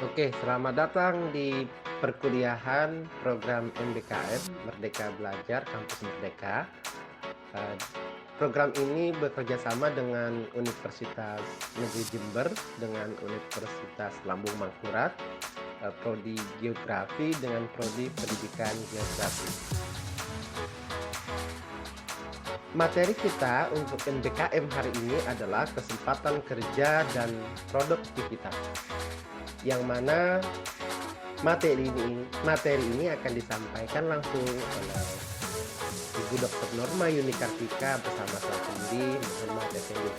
Oke, selamat datang di perkuliahan program MBKM Merdeka Belajar Kampus Merdeka. Eh, Program ini bekerja sama dengan Universitas Negeri Jember dengan Universitas Lambung Mangkurat, Prodi Geografi dengan Prodi Pendidikan Geografi. Materi kita untuk MBKM hari ini adalah kesempatan kerja dan produktivitas, yang mana materi ini akan disampaikan langsung oleh Ibu Dr. Norma Yuni Kartika bersama saya sendiri, Muhammad Effendi.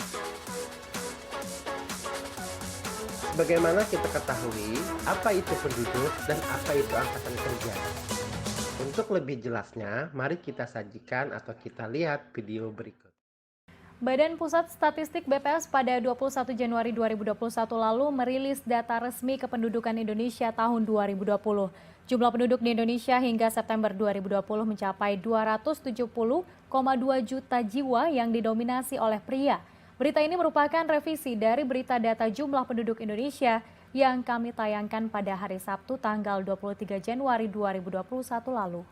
Sebagaimana kita ketahui, apa itu penduduk dan apa itu angkatan kerja. Untuk lebih jelasnya, mari kita sajikan atau kita lihat video berikut. Badan Pusat Statistik BPS pada 21 Januari 2021 lalu merilis data resmi kependudukan Indonesia tahun 2020. Jumlah penduduk di Indonesia hingga September 2020 mencapai 270,2 juta jiwa yang didominasi oleh pria. Berita ini merupakan revisi dari berita data jumlah penduduk Indonesia yang kami tayangkan pada hari Sabtu tanggal 23 Januari 2021 lalu.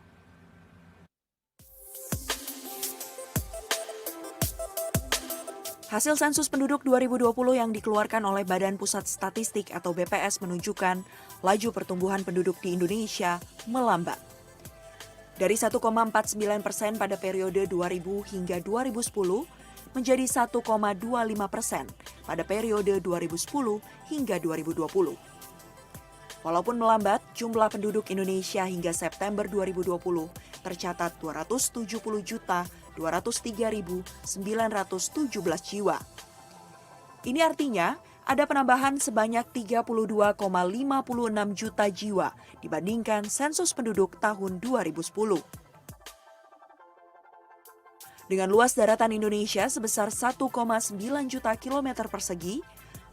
Hasil sensus penduduk 2020 yang dikeluarkan oleh Badan Pusat Statistik atau BPS menunjukkan laju pertumbuhan penduduk di Indonesia melambat. Dari 1,49% pada periode 2000 hingga 2010 menjadi 1,25% pada periode 2010 hingga 2020. Walaupun melambat, jumlah penduduk Indonesia hingga September 2020 tercatat 270.203.917 jiwa. Ini artinya ada penambahan sebanyak 32,56 juta jiwa dibandingkan sensus penduduk tahun 2010. Dengan luas daratan Indonesia sebesar 1,9 juta kilometer persegi,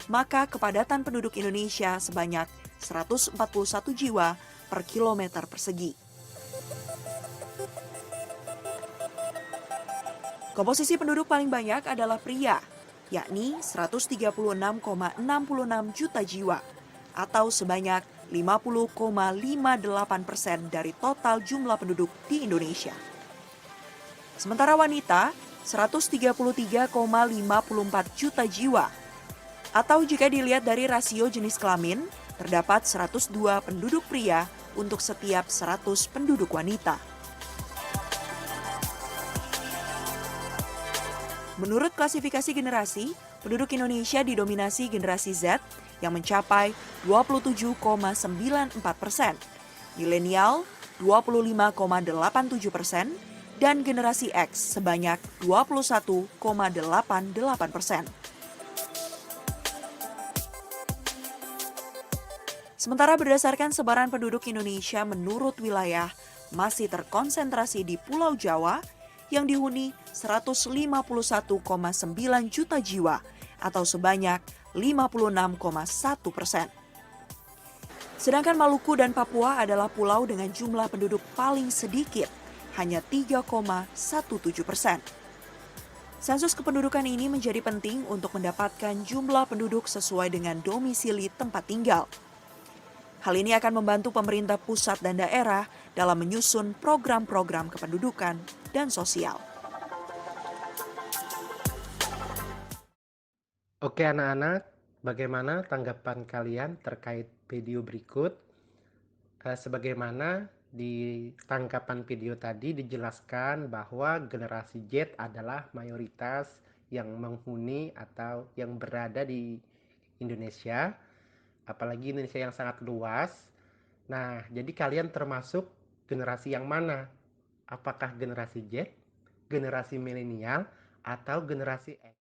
maka kepadatan penduduk Indonesia sebanyak 141 jiwa per kilometer persegi. Komposisi penduduk paling banyak adalah pria, yakni 136,66 juta jiwa, atau sebanyak 50,58% dari total jumlah penduduk di Indonesia. Sementara wanita, 133,54 juta jiwa, atau jika dilihat dari rasio jenis kelamin, terdapat 102 penduduk pria untuk setiap 100 penduduk wanita. Menurut klasifikasi generasi, penduduk Indonesia didominasi generasi Z yang mencapai 27,94%, milenial 25,87%, dan generasi X sebanyak 21,88%. Sementara berdasarkan sebaran penduduk Indonesia menurut wilayah, masih terkonsentrasi di Pulau Jawa yang dihuni 151,9 juta jiwa atau sebanyak 56,1%. Sedangkan Maluku dan Papua adalah pulau dengan jumlah penduduk paling sedikit, hanya 3,17%. Sensus kependudukan ini menjadi penting untuk mendapatkan jumlah penduduk sesuai dengan domisili tempat tinggal. Hal ini akan membantu pemerintah pusat dan daerah dalam menyusun program-program kependudukan dan sosial. Oke anak-anak, bagaimana tanggapan kalian terkait video berikut? Sebagaimana di tangkapan video tadi dijelaskan bahwa generasi Z adalah mayoritas yang menghuni atau yang berada di Indonesia, apalagi Indonesia yang sangat luas. Nah, jadi kalian termasuk generasi yang mana? Apakah generasi Z, generasi milenial, atau generasi X?